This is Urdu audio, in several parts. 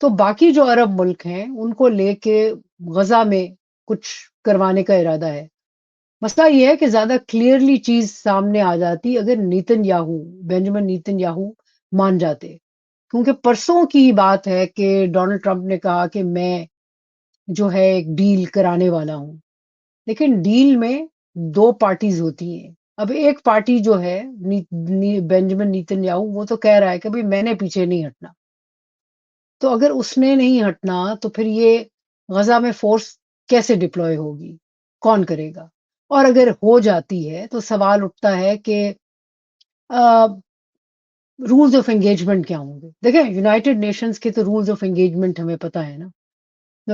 تو باقی جو عرب ملک ہیں ان کو لے کے غزہ میں کچھ کروانے کا ارادہ ہے. مسئلہ یہ ہے کہ زیادہ کلیئرلی چیز سامنے آ جاتی اگر بینجامن نیتن یاہو مان جاتے. کیونکہ پرسوں کی ہی بات ہے کہ ڈونلڈ ٹرمپ نے کہا کہ میں جو ہے ایک ڈیل کرانے والا ہوں. لیکن ڈیل میں دو پارٹیز ہوتی ہیں. اب ایک پارٹی جو ہے بینجامن نیتن یاہو وہ تو کہہ رہا ہے کہ میں نے پیچھے نہیں ہٹنا. تو اگر اس نے نہیں ہٹنا تو پھر یہ غزہ میں فورس کیسے ڈپلوائے ہوگی, کون کرے گا؟ اور اگر ہو جاتی ہے تو سوال اٹھتا ہے کہ رولز آف انگیجمنٹ کیا ہوں گے. دیکھیں یونائٹڈ نیشنز کے تو رولز آف انگیجمنٹ ہمیں پتہ ہے نا,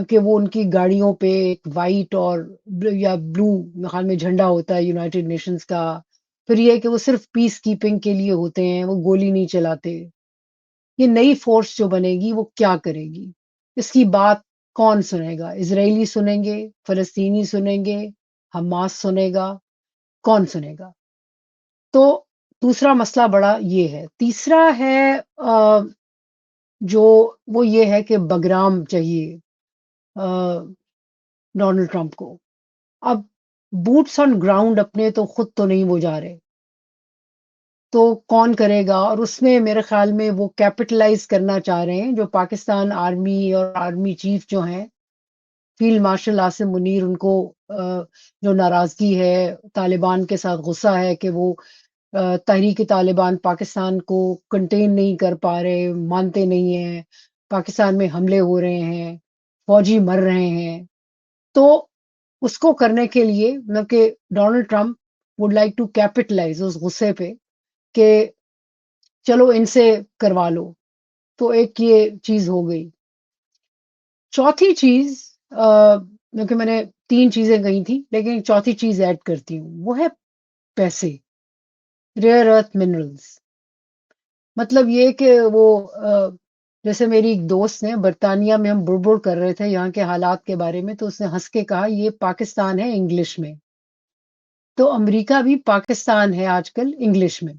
کہ وہ ان کی گاڑیوں پہ ایک وائٹ اور یا بلو خیال میں جھنڈا ہوتا ہے یونائٹڈ نیشنز کا. پھر یہ کہ وہ صرف پیس کیپنگ کے لیے ہوتے ہیں, وہ گولی نہیں چلاتے. یہ نئی فورس جو بنے گی وہ کیا کرے گی, اس کی بات کون سنے گا؟ اسرائیلی سنیں گے, فلسطینی سنیں گے, حماس سنے گا, کون سنے گا؟ تو دوسرا مسئلہ بڑا یہ ہے. تیسرا ہے جو وہ یہ ہے کہ بگرام چاہیے ڈونلڈ ٹرمپ کو. اب بوٹس آن گراؤنڈ اپنے تو خود تو نہیں وہ جا رہے, تو کون کرے گا؟ اور اس میں میرے خیال میں وہ کیپٹلائز کرنا چاہ رہے ہیں جو پاکستان آرمی اور آرمی چیف جو ہیں, فیلڈ مارشل عاصم منیر, ان کو جو ناراضگی ہے طالبان کے ساتھ, غصہ ہے کہ وہ تحریک طالبان پاکستان کو کنٹین نہیں کر پا رہے, مانتے نہیں ہیں, پاکستان میں حملے ہو رہے ہیں, فوجی مر رہے ہیں. تو اس کو کرنے کے لیے مطلب کہ Donald Trump would like to capitalise اس غصے پہ کہ چلو ان سے کروا لو. تو ایک یہ چیز ہو گئی. چوتھی چیز کیونکہ میں نے تین چیزیں کہی تھی لیکن چوتھی چیز ایڈ کرتی ہوں, وہ ہے پیسے, ریئر ارتھ منرلز. مطلب یہ کہ وہ جیسے میری ایک دوست نے, برطانیہ میں ہم بڑ کر رہے تھے یہاں کے حالات کے بارے میں, تو اس نے ہنس کے کہا یہ پاکستان ہے انگلش میں. تو امریکہ بھی پاکستان ہے آج کل انگلش میں,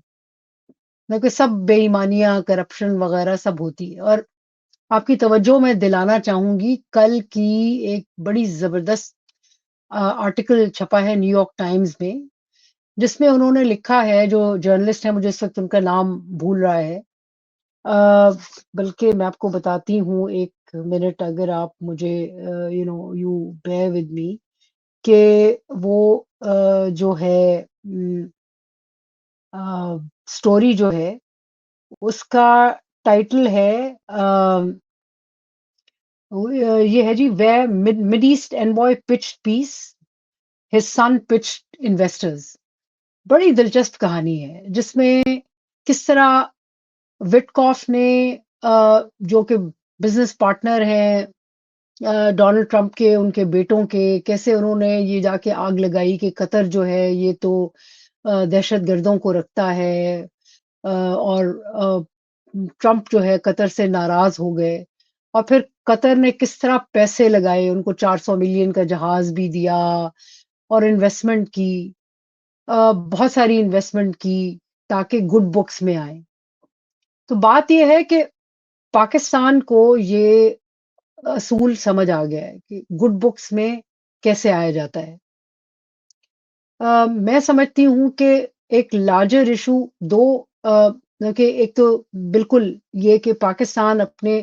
کیونکہ سب بے ایمانیاں, کرپشن وغیرہ سب ہوتی ہے. اور آپ کی توجہ میں دلانا چاہوں گی, کل کی ایک بڑی زبردست آرٹیکل چھپا ہے نیو یارک ٹائمز میں, جس میں انہوں نے لکھا ہے, جو جرنلسٹ ہے مجھے اس وقت ان کا نام بھول رہا ہے, بلکہ میں آپ کو بتاتی ہوں, ایک منٹ اگر آپ مجھے یو بیئر ود می, کہ وہ جو ہے سٹوری جو ہے اس کا ٹائٹل ہے یہ ہے جی, وے مڈ ایسٹ انوائے پچ پیس, ہز سن پچ انویسٹرز. بڑی دلچسپ کہانی ہے جس میں کس طرح وٹکاف نے جو کہ بزنس پارٹنر ہیں ڈونلڈ ٹرمپ کے, ان کے بیٹوں کے, کیسے انہوں نے یہ جا کے آگ لگائی کہ قطر جو ہے یہ تو دہشت گردوں کو رکھتا ہے, اور ٹرمپ جو ہے قطر سے ناراض ہو گئے. اور پھر قطر نے کس طرح پیسے لگائے, ان کو 400 ملین کا جہاز بھی دیا اور انویسٹمنٹ کی, بہت ساری انویسٹمنٹ کی تاکہ گڈ بکس میں آئے. تو بات یہ ہے کہ پاکستان کو یہ اصول سمجھ آ گیا ہے کہ گڈ بکس میں کیسے آیا جاتا ہے. میں سمجھتی ہوں کہ ایک لارجر ایشو دو, کہ ایک تو بالکل یہ کہ پاکستان اپنے,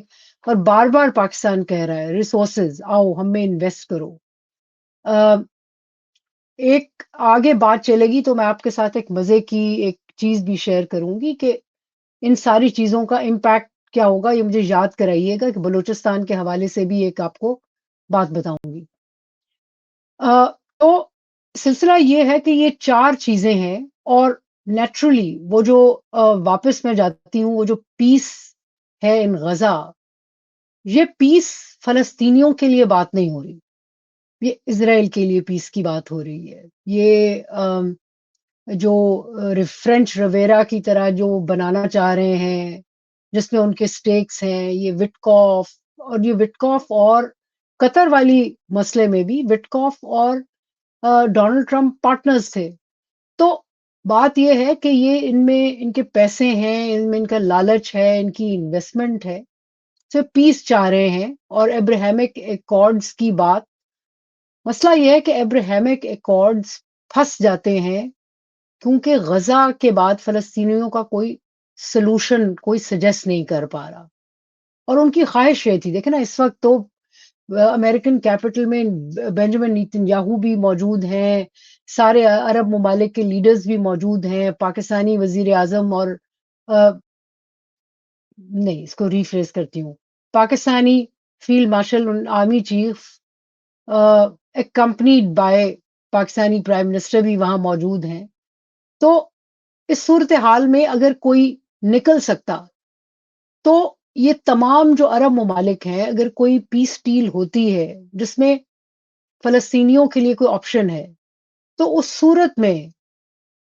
اور بار بار پاکستان کہہ رہا ہے ریسورسز آؤ ہم میں انویسٹ کرو. ایک آگے بات چلے گی تو میں آپ کے ساتھ ایک مزے کی ایک چیز بھی شیئر کروں گی کہ ان ساری چیزوں کا امپیکٹ کیا ہوگا, یہ مجھے یاد کرائیے گا کہ بلوچستان کے حوالے سے بھی ایک آپ کو بات بتاؤں گی. تو سلسلہ یہ ہے کہ یہ چار چیزیں ہیں, اور نیچرلی وہ جو واپس میں جاتی ہوں, وہ جو پیس ہے ان غزہ, یہ پیس فلسطینیوں کے لیے بات نہیں ہو رہی, یہ اسرائیل کے لیے پیس کی بات ہو رہی ہے. یہ جو فرینچ رویرا کی طرح جو بنانا چاہ رہے ہیں جس میں ان کے سٹیکس ہیں, یہ وٹکاف, اور یہ وٹکاف اور قطر والی مسئلے میں بھی وٹکاف اور ڈونلڈ ٹرمپ پارٹنرز تھے. تو بات یہ ہے کہ یہ ان میں ان کے پیسے ہیں, ان میں ان کا لالچ ہے, ان کی انویسٹمنٹ ہے. سے پیس چاہ رہے ہیں اور ابراہیمک ایکارڈز کی بات. مسئلہ یہ ہے کہ ابراہیمک ایکارڈز پھنس جاتے ہیں کیونکہ غزہ کے بعد فلسطینیوں کا کوئی سلوشن کوئی سجیسٹ نہیں کر پا رہا. اور ان کی خواہش یہ تھی، دیکھیں نا اس وقت تو امریکن کیپٹل میں بینجامن نیتن یاہو بھی موجود ہیں، سارے عرب ممالک کے لیڈرز بھی موجود ہیں، پاکستانی وزیر اعظم اور نہیں اس کو ریفریز کرتی ہوں، Pakistani field marshal army chief accompanied by Pakistani prime minister بھی وہاں موجود ہیں. تو اس صورتحال میں اگر کوئی نکل سکتا تو یہ تمام جو عرب ممالک ہیں، اگر کوئی پیس ڈیل ہوتی ہے جس میں فلسطینیوں کے لیے کوئی آپشن ہے، تو اس صورت میں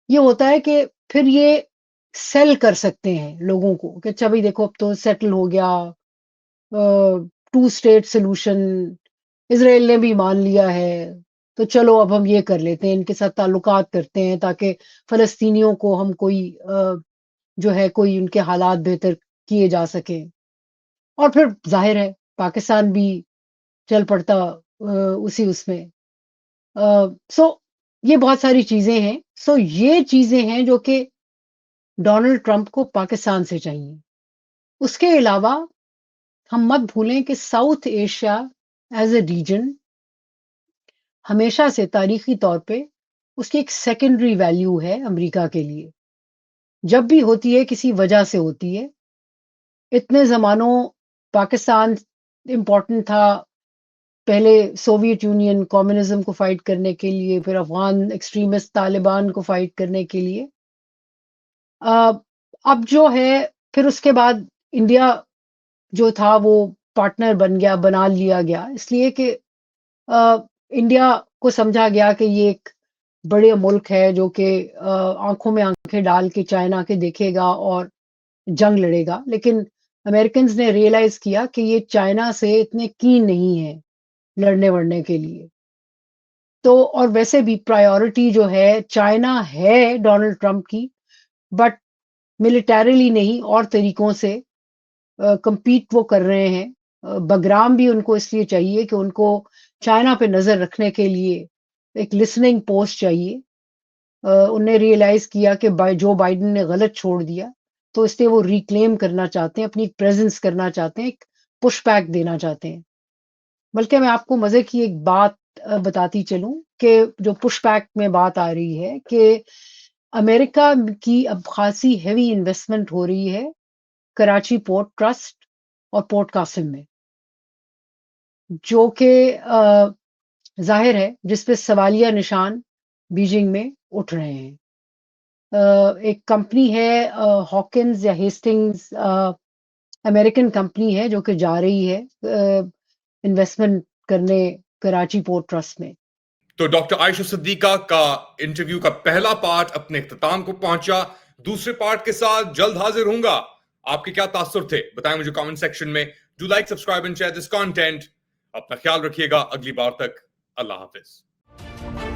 یہ ہوتا ہے کہ پھر یہ سیل کر سکتے ہیں لوگوں کو کہ اچھا بھائی دیکھو اب تو سیٹل ہو گیا، 2 اسٹیٹ سلوشن اسرائیل نے بھی مان لیا ہے، تو چلو اب ہم یہ کر لیتے ہیں، ان کے ساتھ تعلقات کرتے ہیں تاکہ فلسطینیوں کو ہم کوئی جو ہے کوئی ان کے حالات بہتر کیے جا سکیں. اور پھر ظاہر ہے پاکستان بھی چل پڑتا اسی اس میں. سو یہ بہت ساری چیزیں ہیں. سو یہ چیزیں ہیں جو کہ ڈونلڈ ٹرمپ کو پاکستان سے چاہیے. اس کے علاوہ ہم مت بھولیں کہ south Asia as a region ہمیشہ سے تاریخی طور پہ اس کی ایک سیکنڈری ویلیو ہے امریکہ کے لیے. جب بھی ہوتی ہے کسی وجہ سے ہوتی ہے. اتنے زمانوں پاکستان امپورٹنٹ تھا، پہلے سوویت یونین کمیونزم کو فائٹ کرنے کے لیے، پھر افغان ایکسٹریمسٹ طالبان کو فائٹ کرنے کے لیے. اب جو ہے پھر اس کے بعد انڈیا جو تھا وہ پارٹنر بنا لیا گیا، اس لیے کہ انڈیا کو سمجھا گیا کہ یہ ایک بڑے ملک ہے جو کہ آنکھوں میں آنکھیں ڈال کے چائنا کے دیکھے گا اور جنگ لڑے گا. لیکن امریکنز نے ریئلائز کیا کہ یہ چائنا سے اتنے کین نہیں ہے لڑنے وڑنے کے لیے. تو اور ویسے بھی پرائیورٹی جو ہے چائنا ہے ڈونلڈ ٹرمپ کی، بٹ ملیٹریلی نہیں اور طریقوں سے کمپیٹ وہ کر رہے ہیں. بگرام بھی ان کو اس لیے چاہیے کہ ان کو چائنا پہ نظر رکھنے کے لیے ایک لسننگ پوسٹ چاہیے. انہوں نے ریئلائز کیا کہ جو بائیڈن نے غلط چھوڑ دیا تو اس لیے وہ ریکلیم کرنا چاہتے ہیں، اپنی پریزنس کرنا چاہتے ہیں، ایک پش بیک دینا چاہتے ہیں. بلکہ میں آپ کو مزے کی ایک بات بتاتی چلوں کہ جو پش بیک میں بات آ رہی ہے کہ امریکہ کی اب خاصی ہیوی انویسٹمنٹ ہو رہی ہے کراچی پورٹ ٹرسٹ اور پورٹ قاسم میں، جو کہ ظاہر ہے جس پہ سوالیہ نشان بیجنگ میں اٹھ رہے ہیں. ایک کمپنی ہے ہاکنز یا ہیسٹنگز، امریکن کمپنی ہے جو کہ جا رہی ہے انویسٹمنٹ کرنے کراچی پورٹ ٹرسٹ میں. تو ڈاکٹر عائشہ صدیقہ کا انٹرویو کا پہلا پارٹ اپنے اختتام کو پہنچا. دوسرے پارٹ کے ساتھ جلد حاضر ہوں گا. آپ کے کیا تاثر تھے بتائیں مجھے کامنٹ سیکشن میں. Do like, subscribe and share this content. اپنا خیال رکھیے گا. اگلی بار تک اللہ حافظ.